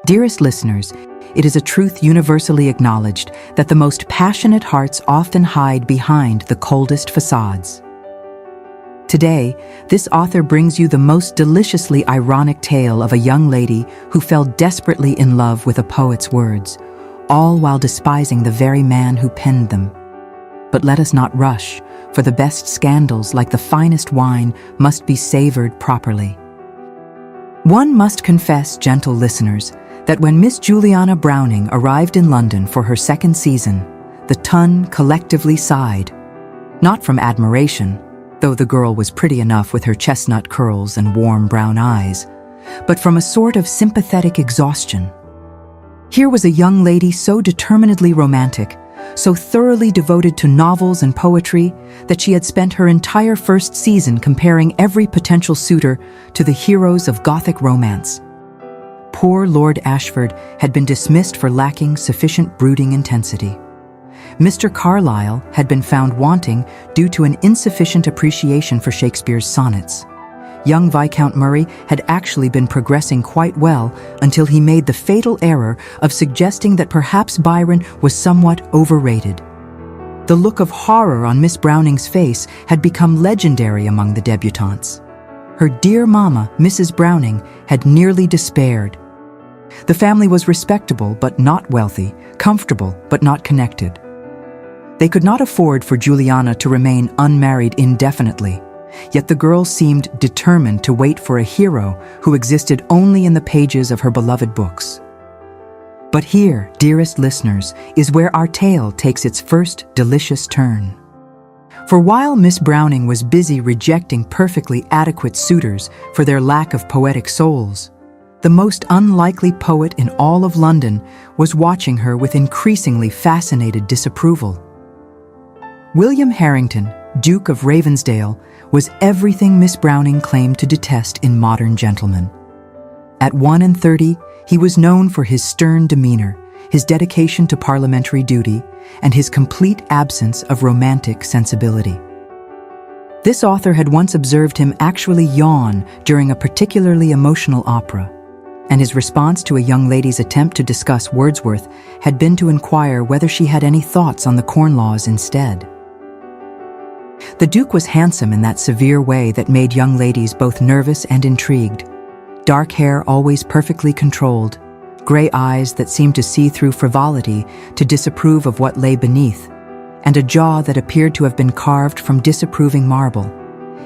Dearest listeners, it is a truth universally acknowledged that the most passionate hearts often hide behind the coldest facades. Today, this author brings you the most deliciously ironic tale of a young lady who fell desperately in love with a poet's words, all while despising the very man who penned them. But let us not rush, for the best scandals, like the finest wine, must be savored properly. One must confess, gentle listeners, that when Miss Juliana Browning arrived in London for her second season, the ton collectively sighed. Not from admiration, though the girl was pretty enough with her chestnut curls and warm brown eyes, but from a sort of sympathetic exhaustion. Here was a young lady so determinedly romantic, so thoroughly devoted to novels and poetry, that she had spent her entire first season comparing every potential suitor to the heroes of Gothic romance. Poor Lord Ashford had been dismissed for lacking sufficient brooding intensity. Mr. Carlyle had been found wanting due to an insufficient appreciation for Shakespeare's sonnets. Young Viscount Murray had actually been progressing quite well until he made the fatal error of suggesting that perhaps Byron was somewhat overrated. The look of horror on Miss Browning's face had become legendary among the debutantes. Her dear mamma, Mrs. Browning, had nearly despaired. The family was respectable but not wealthy, comfortable but not connected. They could not afford for Juliana to remain unmarried indefinitely, yet the girl seemed determined to wait for a hero who existed only in the pages of her beloved books. But here, dearest listeners, is where our tale takes its first delicious turn. For while Miss Browning was busy rejecting perfectly adequate suitors for their lack of poetic souls, the most unlikely poet in all of London was watching her with increasingly fascinated disapproval. William Harrington, Duke of Ravensdale, was everything Miss Browning claimed to detest in modern gentlemen. At 31, he was known for his stern demeanor, his dedication to parliamentary duty, and his complete absence of romantic sensibility. This author had once observed him actually yawn during a particularly emotional opera, and his response to a young lady's attempt to discuss Wordsworth had been to inquire whether she had any thoughts on the Corn Laws instead. The Duke was handsome in that severe way that made young ladies both nervous and intrigued. Dark hair always perfectly controlled, gray eyes that seemed to see through frivolity to disapprove of what lay beneath, and a jaw that appeared to have been carved from disapproving marble.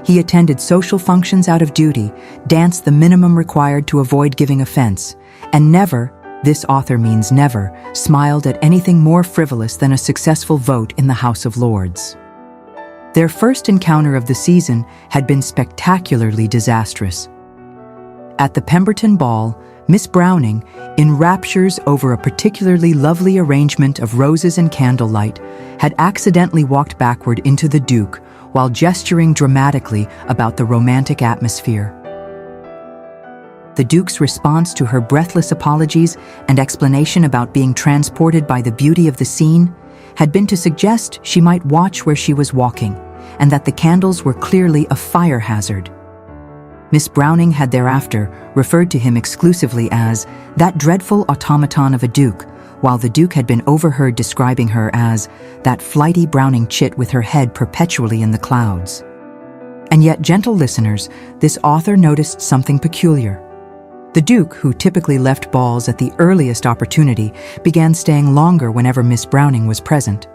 He attended social functions out of duty, danced the minimum required to avoid giving offense, and never, this author means never, smiled at anything more frivolous than a successful vote in the House of Lords. Their first encounter of the season had been spectacularly disastrous. At the Pemberton Ball, Miss Browning, in raptures over a particularly lovely arrangement of roses and candlelight, had accidentally walked backward into the Duke while gesturing dramatically about the romantic atmosphere. The Duke's response to her breathless apologies and explanation about being transported by the beauty of the scene had been to suggest she might watch where she was walking, and that the candles were clearly a fire hazard. Miss Browning had thereafter referred to him exclusively as that dreadful automaton of a duke, while the Duke had been overheard describing her as that flighty Browning chit with her head perpetually in the clouds. And yet, gentle listeners, this author noticed something peculiar. The Duke, who typically left balls at the earliest opportunity, began staying longer whenever Miss Browning was present.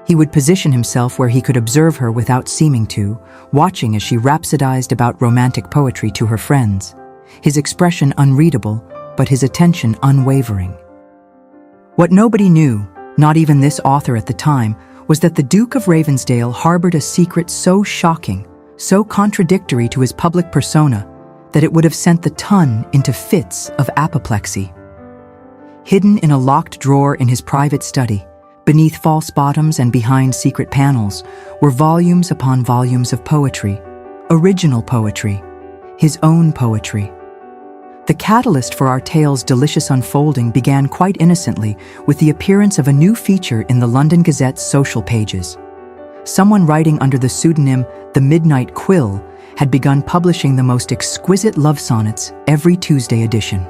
He would position himself where he could observe her without seeming to, watching as she rhapsodized about romantic poetry to her friends, his expression unreadable, but his attention unwavering. What nobody knew, not even this author at the time, was that the Duke of Ravensdale harbored a secret so shocking, so contradictory to his public persona, that it would have sent the ton into fits of apoplexy. Hidden in a locked drawer in his private study, beneath false bottoms and behind secret panels, were volumes upon volumes of poetry, original poetry, his own poetry. The catalyst for our tale's delicious unfolding began quite innocently with the appearance of a new feature in the London Gazette's social pages. Someone writing under the pseudonym The Midnight Quill had begun publishing the most exquisite love sonnets every Tuesday edition.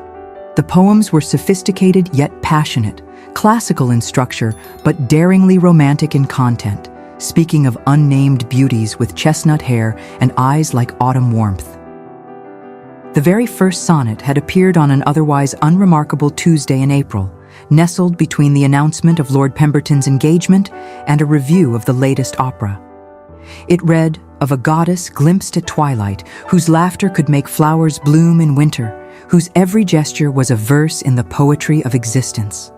The poems were sophisticated yet passionate, classical in structure but daringly romantic in content, speaking of unnamed beauties with chestnut hair and eyes like autumn warmth. The very first sonnet had appeared on an otherwise unremarkable Tuesday in April, nestled between the announcement of Lord Pemberton's engagement and a review of the latest opera. It read of a goddess glimpsed at twilight, whose laughter could make flowers bloom in winter, whose every gesture was a verse in the poetry of existence.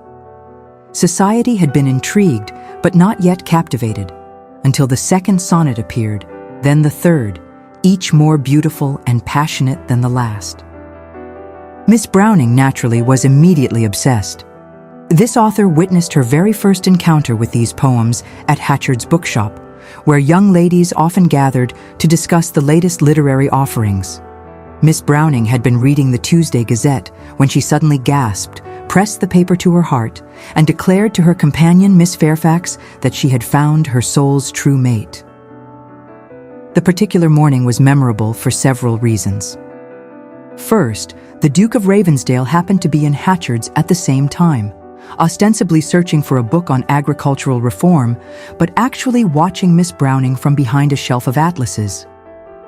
Society had been intrigued, but not yet captivated, until the second sonnet appeared, then the third, each more beautiful and passionate than the last. Miss Browning, naturally, was immediately obsessed. This author witnessed her very first encounter with these poems at Hatchard's bookshop, where young ladies often gathered to discuss the latest literary offerings. Miss Browning had been reading the Tuesday Gazette when she suddenly gasped, pressed the paper to her heart, and declared to her companion, Miss Fairfax, that she had found her soul's true mate. The particular morning was memorable for several reasons. First, the Duke of Ravensdale happened to be in Hatchard's at the same time, ostensibly searching for a book on agricultural reform, but actually watching Miss Browning from behind a shelf of atlases.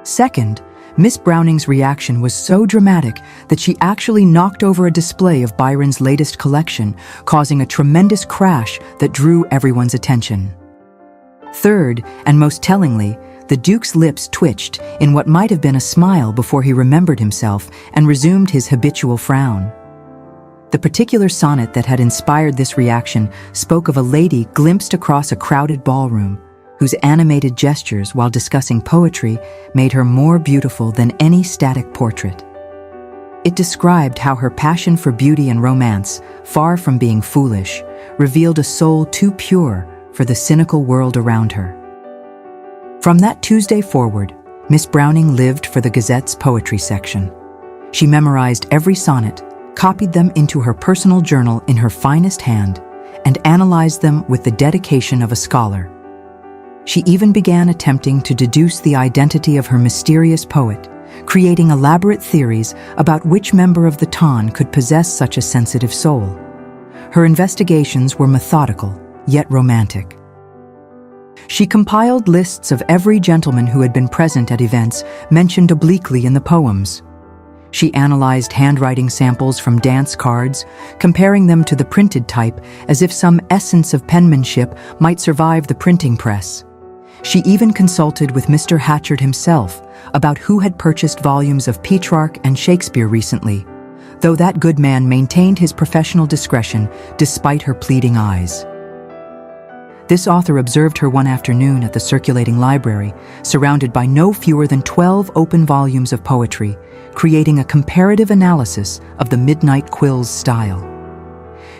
Second, Miss Browning's reaction was so dramatic that she actually knocked over a display of Byron's latest collection, causing a tremendous crash that drew everyone's attention. Third, and most tellingly, the Duke's lips twitched in what might have been a smile before he remembered himself and resumed his habitual frown. The particular sonnet that had inspired this reaction spoke of a lady glimpsed across a crowded ballroom, whose animated gestures while discussing poetry made her more beautiful than any static portrait. It described how her passion for beauty and romance, far from being foolish, revealed a soul too pure for the cynical world around her. From that Tuesday forward, Miss Browning lived for the Gazette's poetry section. She memorized every sonnet, copied them into her personal journal in her finest hand, and analyzed them with the dedication of a scholar. She even began attempting to deduce the identity of her mysterious poet, creating elaborate theories about which member of the ton could possess such a sensitive soul. Her investigations were methodical, yet romantic. She compiled lists of every gentleman who had been present at events mentioned obliquely in the poems. She analyzed handwriting samples from dance cards, comparing them to the printed type as if some essence of penmanship might survive the printing press. She even consulted with Mr. Hatchard himself about who had purchased volumes of Petrarch and Shakespeare recently, though that good man maintained his professional discretion despite her pleading eyes. This author observed her one afternoon at the circulating library, surrounded by no fewer than 12 open volumes of poetry, creating a comparative analysis of the midnight quill's style.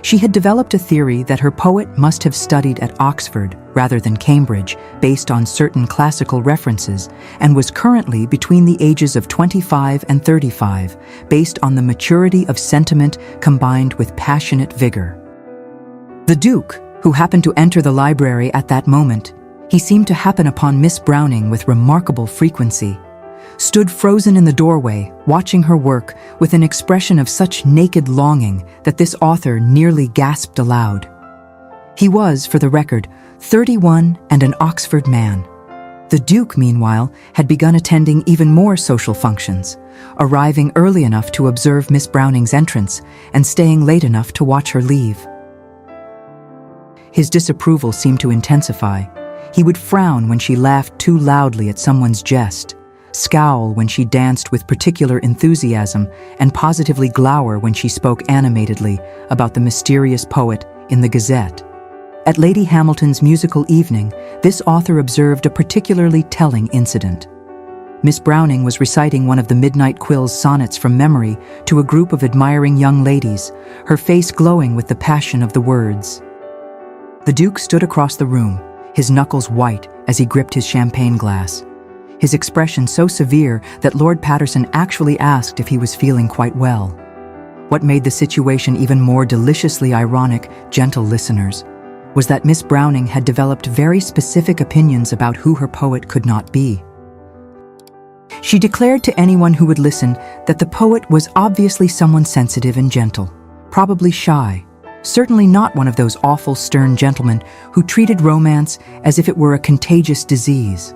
She had developed a theory that her poet must have studied at Oxford rather than Cambridge, based on certain classical references, and was currently between the ages of 25 and 35, based on the maturity of sentiment combined with passionate vigor. The Duke, who happened to enter the library at that moment, he seemed to happen upon Miss Browning with remarkable frequency, stood frozen in the doorway, watching her work with an expression of such naked longing that this author nearly gasped aloud. He was, for the record, 31 and an Oxford man. The Duke, meanwhile, had begun attending even more social functions, arriving early enough to observe Miss Browning's entrance and staying late enough to watch her leave. His disapproval seemed to intensify. He would frown when she laughed too loudly at someone's jest, scowl when she danced with particular enthusiasm, and positively glower when she spoke animatedly about the mysterious poet in the Gazette. At Lady Hamilton's musical evening, this author observed a particularly telling incident. Miss Browning was reciting one of the Midnight Quill's sonnets from memory to a group of admiring young ladies, her face glowing with the passion of the words. The Duke stood across the room, his knuckles white as he gripped his champagne glass, his expression so severe that Lord Patterson actually asked if he was feeling quite well. What made the situation even more deliciously ironic, gentle listeners, was that Miss Browning had developed very specific opinions about who her poet could not be. She declared to anyone who would listen that the poet was obviously someone sensitive and gentle, probably shy, certainly not one of those awful stern gentlemen who treated romance as if it were a contagious disease.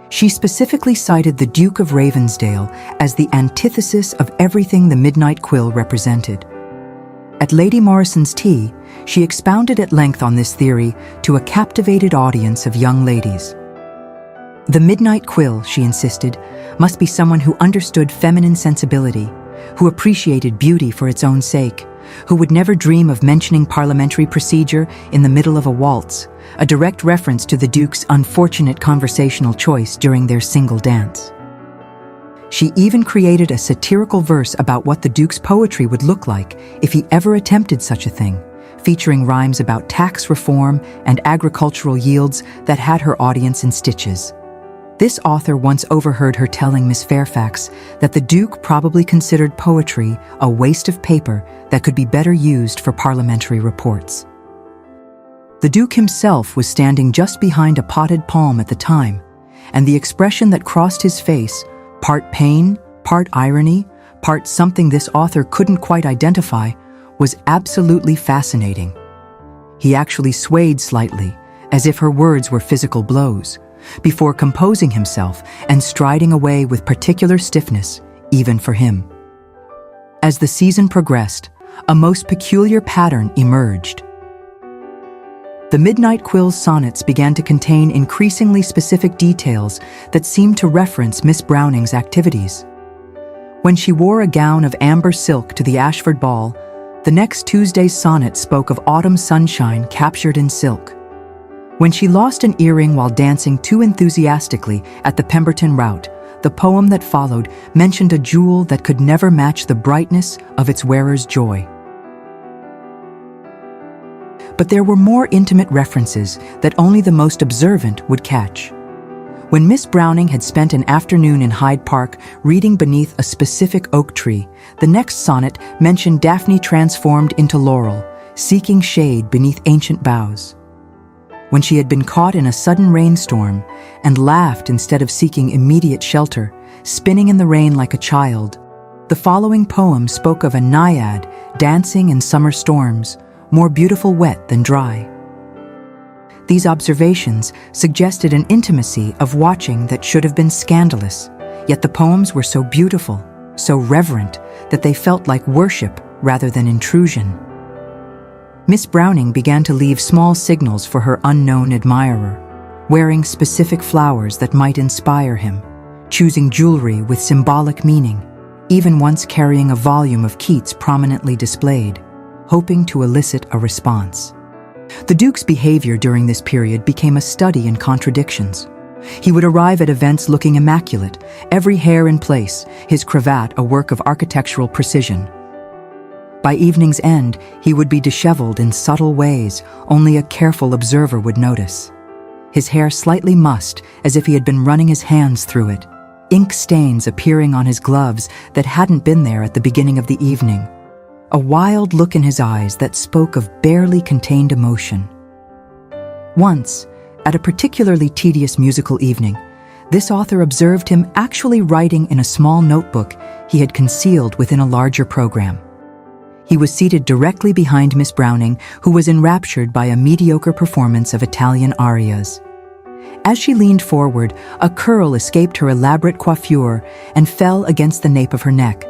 She specifically cited the Duke of Ravensdale as the antithesis of everything the Midnight Quill represented. At Lady Morrison's tea, she expounded at length on this theory to a captivated audience of young ladies. The Midnight Quill, she insisted, must be someone who understood feminine sensibility, who appreciated beauty for its own sake, who would never dream of mentioning parliamentary procedure in the middle of a waltz, a direct reference to the Duke's unfortunate conversational choice during their single dance. She even created a satirical verse about what the Duke's poetry would look like if he ever attempted such a thing, featuring rhymes about tax reform and agricultural yields that had her audience in stitches. This author once overheard her telling Miss Fairfax that the Duke probably considered poetry a waste of paper that could be better used for parliamentary reports. The Duke himself was standing just behind a potted palm at the time, and the expression that crossed his face, part pain, part irony, part something this author couldn't quite identify, was absolutely fascinating. He actually swayed slightly, as if her words were physical blows, before composing himself and striding away with particular stiffness, even for him. As the season progressed, a most peculiar pattern emerged. The Midnight Quill's sonnets began to contain increasingly specific details that seemed to reference Miss Browning's activities. When she wore a gown of amber silk to the Ashford ball, the next Tuesday's sonnet spoke of autumn sunshine captured in silk. When she lost an earring while dancing too enthusiastically at the Pemberton rout, the poem that followed mentioned a jewel that could never match the brightness of its wearer's joy. But there were more intimate references that only the most observant would catch. When Miss Browning had spent an afternoon in Hyde Park reading beneath a specific oak tree, the next sonnet mentioned Daphne transformed into laurel, seeking shade beneath ancient boughs. When she had been caught in a sudden rainstorm and laughed instead of seeking immediate shelter, spinning in the rain like a child, the following poem spoke of a naiad dancing in summer storms, more beautiful wet than dry. These observations suggested an intimacy of watching that should have been scandalous, yet the poems were so beautiful, so reverent, that they felt like worship rather than intrusion. Miss Browning began to leave small signals for her unknown admirer, wearing specific flowers that might inspire him, choosing jewelry with symbolic meaning, even once carrying a volume of Keats prominently displayed, hoping to elicit a response. The Duke's behavior during this period became a study in contradictions. He would arrive at events looking immaculate, every hair in place, his cravat a work of architectural precision. By evening's end, he would be disheveled in subtle ways only a careful observer would notice. His hair slightly mussed, as if he had been running his hands through it, ink stains appearing on his gloves that hadn't been there at the beginning of the evening, a wild look in his eyes that spoke of barely contained emotion. Once, at a particularly tedious musical evening, this author observed him actually writing in a small notebook he had concealed within a larger program. He was seated directly behind Miss Browning, who was enraptured by a mediocre performance of Italian arias. As she leaned forward, a curl escaped her elaborate coiffure and fell against the nape of her neck.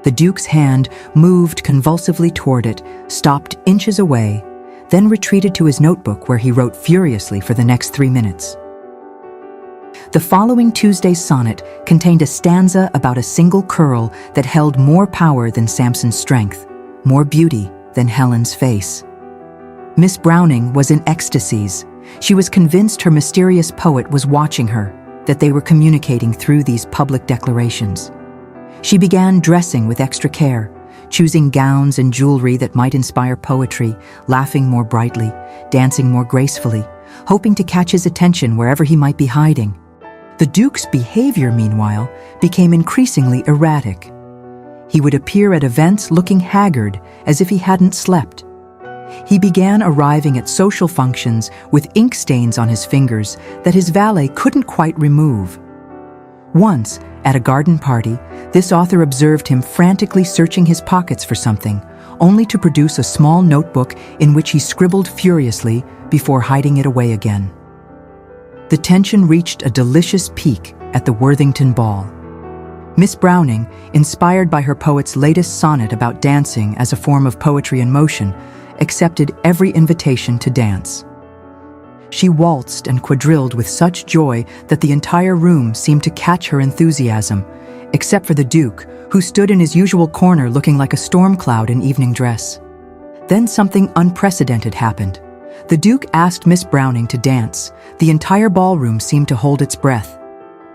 The Duke's hand moved convulsively toward it, stopped inches away, then retreated to his notebook where he wrote furiously for the next 3 minutes. The following Tuesday's sonnet contained a stanza about a single curl that held more power than Samson's strength, more beauty than Helen's face. Miss Browning was in ecstasies. She was convinced her mysterious poet was watching her, that they were communicating through these public declarations. She began dressing with extra care, choosing gowns and jewelry that might inspire poetry, laughing more brightly, dancing more gracefully, hoping to catch his attention wherever he might be hiding. The Duke's behavior, meanwhile, became increasingly erratic. He would appear at events looking haggard, as if he hadn't slept. He began arriving at social functions with ink stains on his fingers that his valet couldn't quite remove. Once, at a garden party, this author observed him frantically searching his pockets for something, only to produce a small notebook in which he scribbled furiously before hiding it away again. The tension reached a delicious peak at the Worthington Ball. Miss Browning, inspired by her poet's latest sonnet about dancing as a form of poetry in motion, accepted every invitation to dance. She waltzed and quadrilled with such joy that the entire room seemed to catch her enthusiasm, except for the Duke, who stood in his usual corner looking like a storm cloud in evening dress. Then something unprecedented happened. The Duke asked Miss Browning to dance. The entire ballroom seemed to hold its breath.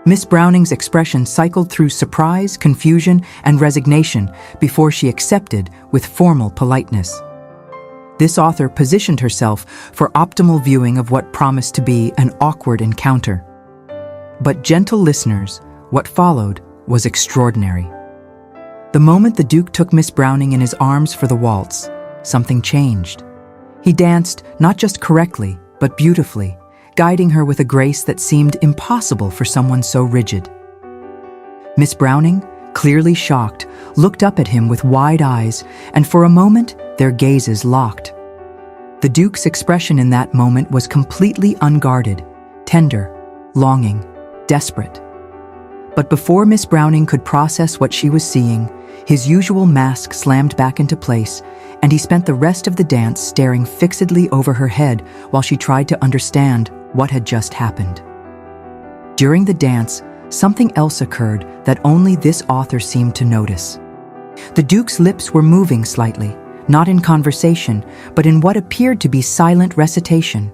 Miss Browning's expression cycled through surprise, confusion, and resignation before she accepted with formal politeness. This author positioned herself for optimal viewing of what promised to be an awkward encounter. But gentle listeners, what followed was extraordinary. The moment the Duke took Miss Browning in his arms for the waltz, something changed. He danced not just correctly, but beautifully, guiding her with a grace that seemed impossible for someone so rigid. Miss Browning, clearly shocked, looked up at him with wide eyes, and for a moment, their gazes locked. The Duke's expression in that moment was completely unguarded, tender, longing, desperate. But before Miss Browning could process what she was seeing, his usual mask slammed back into place, and he spent the rest of the dance staring fixedly over her head while she tried to understand what had just happened. During the dance, something else occurred that only this author seemed to notice. The Duke's lips were moving slightly, not in conversation, but in what appeared to be silent recitation.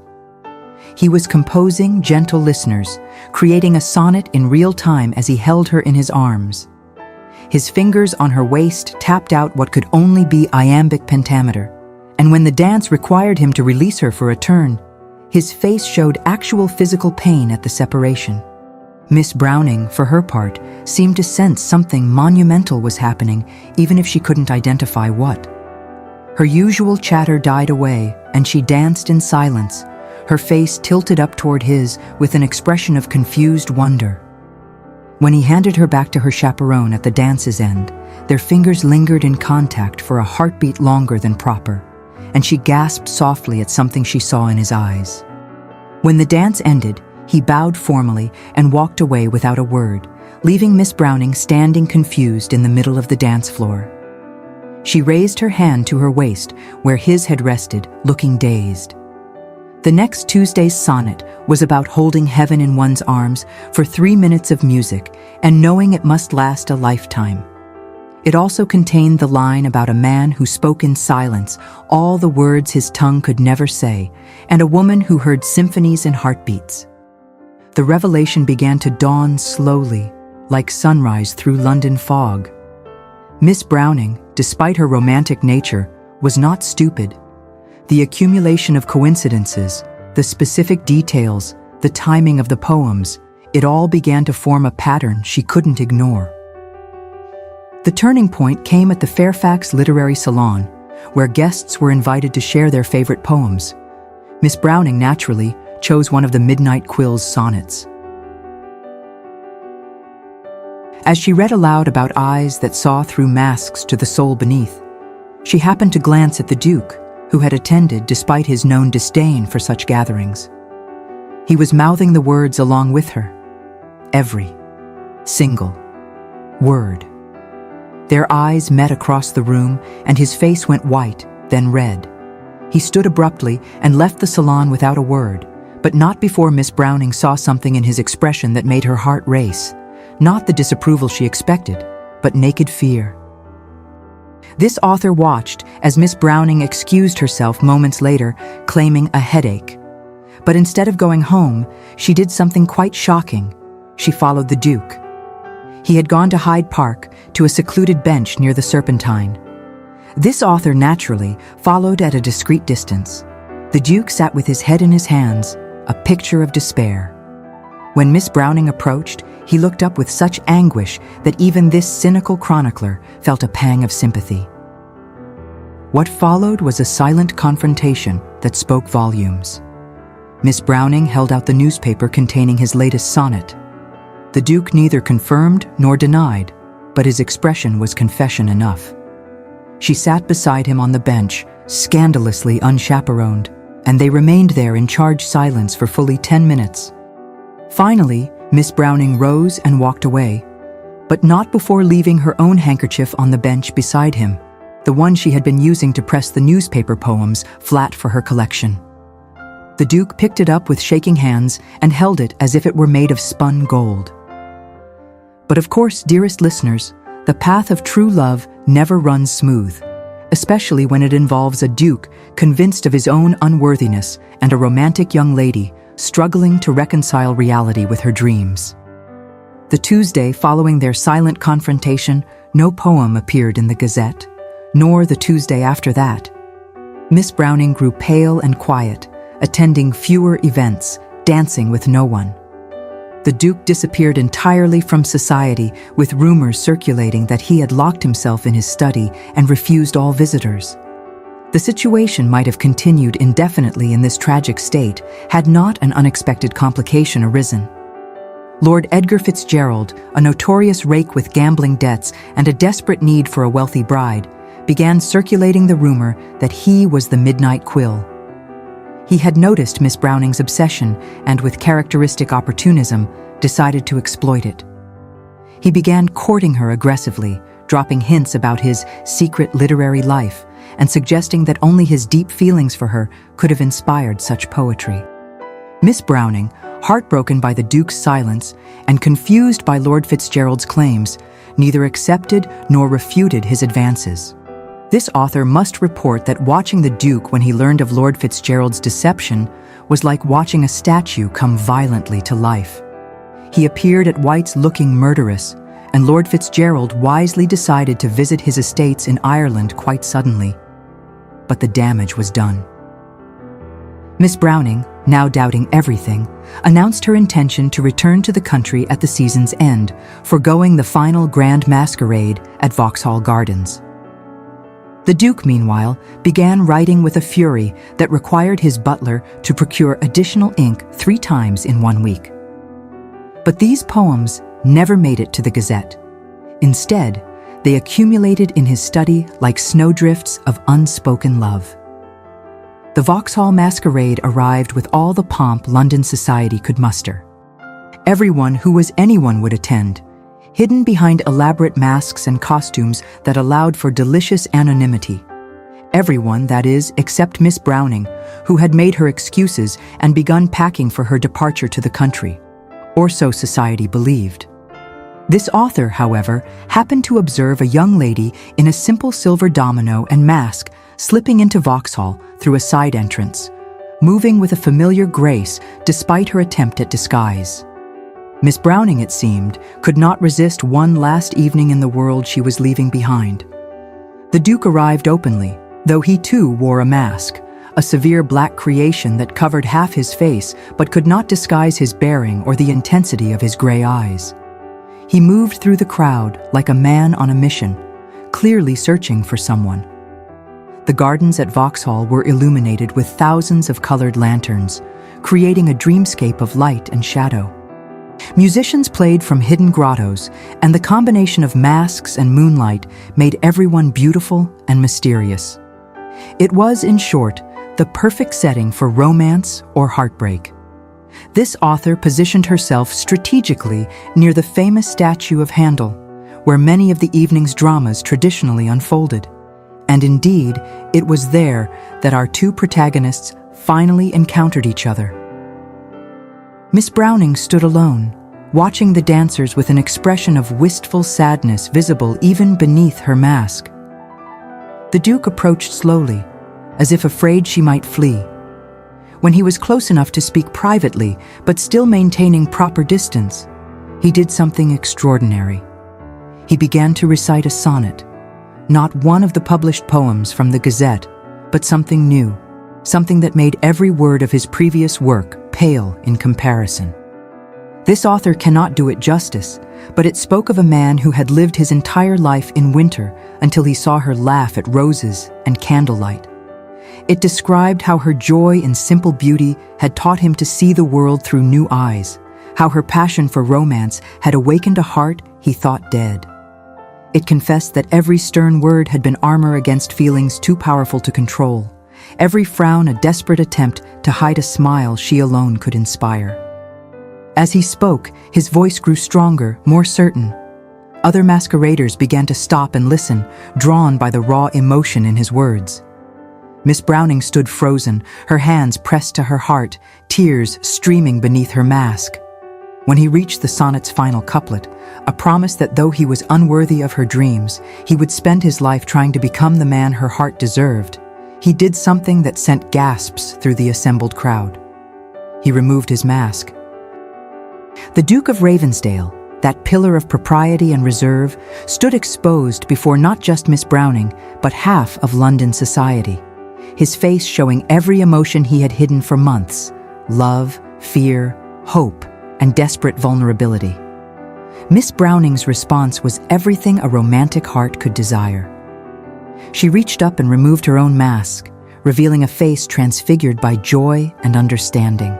He was composing gentle listeners, creating a sonnet in real time as he held her in his arms. His fingers on her waist tapped out what could only be iambic pentameter, and when the dance required him to release her for a turn, his face showed actual physical pain at the separation. Miss Browning, for her part, seemed to sense something monumental was happening, even if she couldn't identify what. Her usual chatter died away, and she danced in silence, her face tilted up toward his with an expression of confused wonder. When he handed her back to her chaperone at the dance's end, their fingers lingered in contact for a heartbeat longer than proper, and she gasped softly at something she saw in his eyes. When the dance ended, he bowed formally and walked away without a word, leaving Miss Browning standing confused in the middle of the dance floor. She raised her hand to her waist, where his had rested, looking dazed. The next Tuesday's sonnet was about holding heaven in one's arms for 3 minutes of music and knowing it must last a lifetime. It also contained the line about a man who spoke in silence all the words his tongue could never say, and a woman who heard symphonies and heartbeats. The revelation began to dawn slowly, like sunrise through London fog. Miss Browning, despite her romantic nature, was not stupid. The accumulation of coincidences, the specific details, the timing of the poems, it all began to form a pattern she couldn't ignore. The turning point came at the Fairfax Literary Salon, where guests were invited to share their favorite poems. Miss Browning, naturally, chose one of the Midnight Quill's sonnets. As she read aloud about eyes that saw through masks to the soul beneath, she happened to glance at the Duke, who had attended despite his known disdain for such gatherings. He was mouthing the words along with her. Every single word. Their eyes met across the room, and his face went white, then red. He stood abruptly and left the salon without a word, but not before Miss Browning saw something in his expression that made her heart race. Not the disapproval she expected, but naked fear. This author watched as Miss Browning excused herself moments later, claiming a headache. But instead of going home, she did something quite shocking. She followed the Duke. He had gone to Hyde Park, to a secluded bench near the Serpentine. This author naturally followed at a discreet distance. The Duke sat with his head in his hands, a picture of despair. When Miss Browning approached, he looked up with such anguish that even this cynical chronicler felt a pang of sympathy. What followed was a silent confrontation that spoke volumes. Miss Browning held out the newspaper containing his latest sonnet. The Duke neither confirmed nor denied, but his expression was confession enough. She sat beside him on the bench, scandalously unchaperoned, and they remained there in charged silence for fully 10 minutes. Finally, Miss Browning rose and walked away, but not before leaving her own handkerchief on the bench beside him, the one she had been using to press the newspaper poems flat for her collection. The Duke picked it up with shaking hands and held it as if it were made of spun gold. But of course, dearest listeners, the path of true love never runs smooth, especially when it involves a duke convinced of his own unworthiness and a romantic young lady struggling to reconcile reality with her dreams. The Tuesday following their silent confrontation, no poem appeared in the Gazette, nor the Tuesday after that. Miss Browning grew pale and quiet, attending fewer events, dancing with no one. The Duke disappeared entirely from society, with rumors circulating that he had locked himself in his study and refused all visitors. The situation might have continued indefinitely in this tragic state had not an unexpected complication arisen. Lord Edgar Fitzgerald, a notorious rake with gambling debts and a desperate need for a wealthy bride, began circulating the rumor that he was the Midnight Quill. He had noticed Miss Browning's obsession and, with characteristic opportunism, decided to exploit it. He began courting her aggressively, dropping hints about his secret literary life and suggesting that only his deep feelings for her could have inspired such poetry. Miss Browning, heartbroken by the Duke's silence and confused by Lord Fitzgerald's claims, neither accepted nor refuted his advances. This author must report that watching the Duke when he learned of Lord Fitzgerald's deception was like watching a statue come violently to life. He appeared at White's looking murderous, and Lord Fitzgerald wisely decided to visit his estates in Ireland quite suddenly. But the damage was done. Miss Browning, now doubting everything, announced her intention to return to the country at the season's end, foregoing the final grand masquerade at Vauxhall Gardens. The Duke, meanwhile, began writing with a fury that required his butler to procure additional ink 3 times in 1 week. But these poems never made it to the Gazette. Instead, they accumulated in his study like snowdrifts of unspoken love. The Vauxhall Masquerade arrived with all the pomp London society could muster. Everyone who was anyone would attend, hidden behind elaborate masks and costumes that allowed for delicious anonymity. Everyone, that is, except Miss Browning, who had made her excuses and begun packing for her departure to the country. Or so society believed. This author, however, happened to observe a young lady in a simple silver domino and mask slipping into Vauxhall through a side entrance, moving with a familiar grace despite her attempt at disguise. Miss Browning, it seemed, could not resist one last evening in the world she was leaving behind. The Duke arrived openly, though he too wore a mask, a severe black creation that covered half his face but could not disguise his bearing or the intensity of his gray eyes. He moved through the crowd like a man on a mission, clearly searching for someone. The gardens at Vauxhall were illuminated with thousands of colored lanterns, creating a dreamscape of light and shadow. Musicians played from hidden grottos, and the combination of masks and moonlight made everyone beautiful and mysterious. It was, in short, the perfect setting for romance or heartbreak. This author positioned herself strategically near the famous statue of Handel, where many of the evening's dramas traditionally unfolded. And indeed, it was there that our 2 protagonists finally encountered each other. Miss Browning stood alone, watching the dancers with an expression of wistful sadness visible even beneath her mask. The Duke approached slowly, as if afraid she might flee. When he was close enough to speak privately, but still maintaining proper distance, he did something extraordinary. He began to recite a sonnet, not one of the published poems from the Gazette, but something new, something that made every word of his previous work pale in comparison. This author cannot do it justice, but it spoke of a man who had lived his entire life in winter until he saw her laugh at roses and candlelight. It described how her joy in simple beauty had taught him to see the world through new eyes, how her passion for romance had awakened a heart he thought dead. It confessed that every stern word had been armor against feelings too powerful to control, every frown a desperate attempt to hide a smile she alone could inspire. As he spoke, his voice grew stronger, more certain. Other masqueraders began to stop and listen, drawn by the raw emotion in his words. Miss Browning stood frozen, her hands pressed to her heart, tears streaming beneath her mask. When he reached the sonnet's final couplet, a promise that though he was unworthy of her dreams, he would spend his life trying to become the man her heart deserved, he did something that sent gasps through the assembled crowd. He removed his mask. The Duke of Ravensdale, that pillar of propriety and reserve, stood exposed before not just Miss Browning, but half of London society. His face showing every emotion he had hidden for months: love, fear, hope, and desperate vulnerability. Miss Browning's response was everything a romantic heart could desire. She reached up and removed her own mask, revealing a face transfigured by joy and understanding.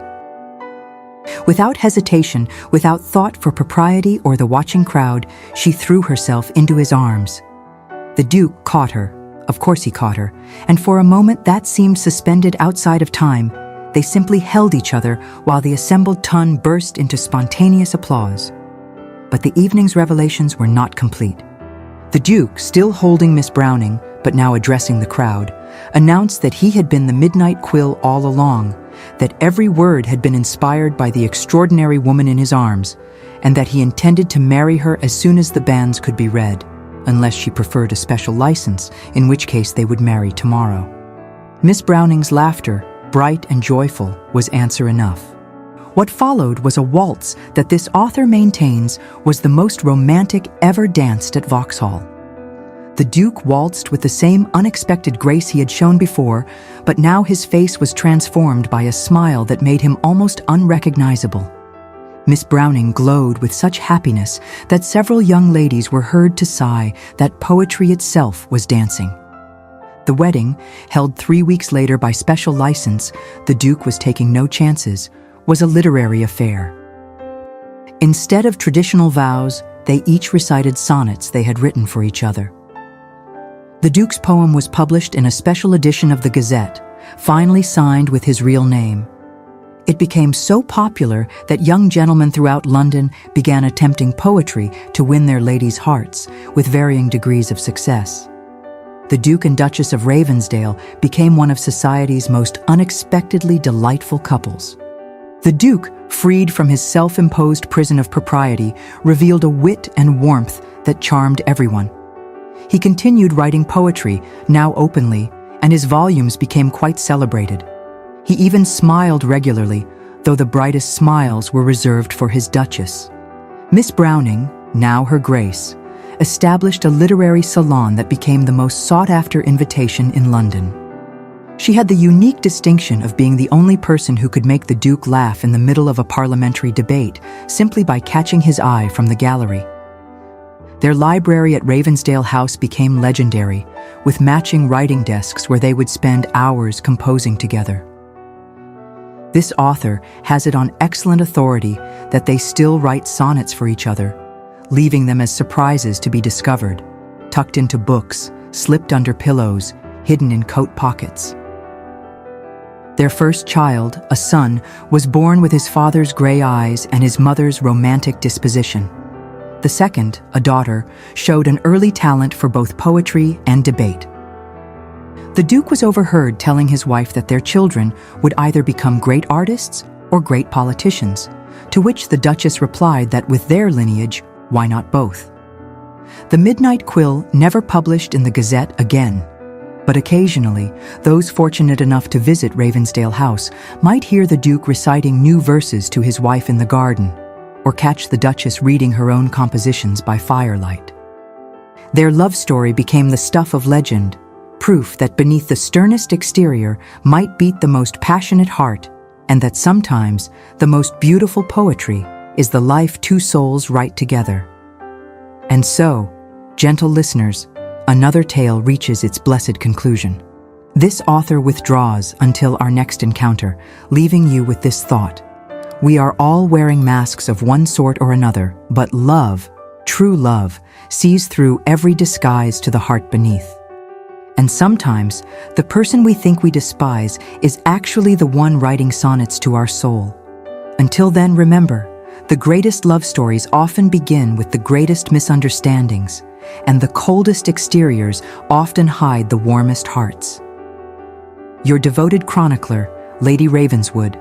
Without hesitation, without thought for propriety or the watching crowd, she threw herself into his arms. The Duke caught her. Of course he caught her, and for a moment that seemed suspended outside of time. They simply held each other while the assembled ton burst into spontaneous applause. But the evening's revelations were not complete. The Duke, still holding Miss Browning, but now addressing the crowd, announced that he had been the Midnight Quill all along, that every word had been inspired by the extraordinary woman in his arms, and that he intended to marry her as soon as the banns could be read, unless she preferred a special license, in which case they would marry tomorrow. Miss Browning's laughter, bright and joyful, was answer enough. What followed was a waltz that this author maintains was the most romantic ever danced at Vauxhall. The Duke waltzed with the same unexpected grace he had shown before, but now his face was transformed by a smile that made him almost unrecognizable. Miss Browning glowed with such happiness that several young ladies were heard to sigh that poetry itself was dancing. The wedding, held 3 weeks later by special license, the Duke was taking no chances, was a literary affair. Instead of traditional vows, they each recited sonnets they had written for each other. The Duke's poem was published in a special edition of the Gazette, finally signed with his real name. It became so popular that young gentlemen throughout London began attempting poetry to win their ladies' hearts, with varying degrees of success. The Duke and Duchess of Ravensdale became one of society's most unexpectedly delightful couples. The Duke, freed from his self-imposed prison of propriety, revealed a wit and warmth that charmed everyone. He continued writing poetry, now openly, and his volumes became quite celebrated. He even smiled regularly, though the brightest smiles were reserved for his Duchess. Miss Browning, now her Grace, established a literary salon that became the most sought-after invitation in London. She had the unique distinction of being the only person who could make the Duke laugh in the middle of a parliamentary debate simply by catching his eye from the gallery. Their library at Ravensdale House became legendary, with matching writing desks where they would spend hours composing together. This author has it on excellent authority that they still write sonnets for each other, leaving them as surprises to be discovered, tucked into books, slipped under pillows, hidden in coat pockets. Their first child, a son, was born with his father's gray eyes and his mother's romantic disposition. The second, a daughter, showed an early talent for both poetry and debate. The Duke was overheard telling his wife that their children would either become great artists or great politicians, to which the Duchess replied that with their lineage, why not both? The Midnight Quill never published in the Gazette again, but occasionally, those fortunate enough to visit Ravensdale House might hear the Duke reciting new verses to his wife in the garden, or catch the Duchess reading her own compositions by firelight. Their love story became the stuff of legend, proof that beneath the sternest exterior might beat the most passionate heart, and that sometimes the most beautiful poetry is the life two souls write together. And so, gentle listeners, another tale reaches its blessed conclusion. This author withdraws until our next encounter, leaving you with this thought: We are all wearing masks of one sort or another, but love, true love, sees through every disguise to the heart beneath. And sometimes, the person we think we despise is actually the one writing sonnets to our soul. Until then, remember, the greatest love stories often begin with the greatest misunderstandings, and the coldest exteriors often hide the warmest hearts. Your devoted chronicler, Lady Ravenswood,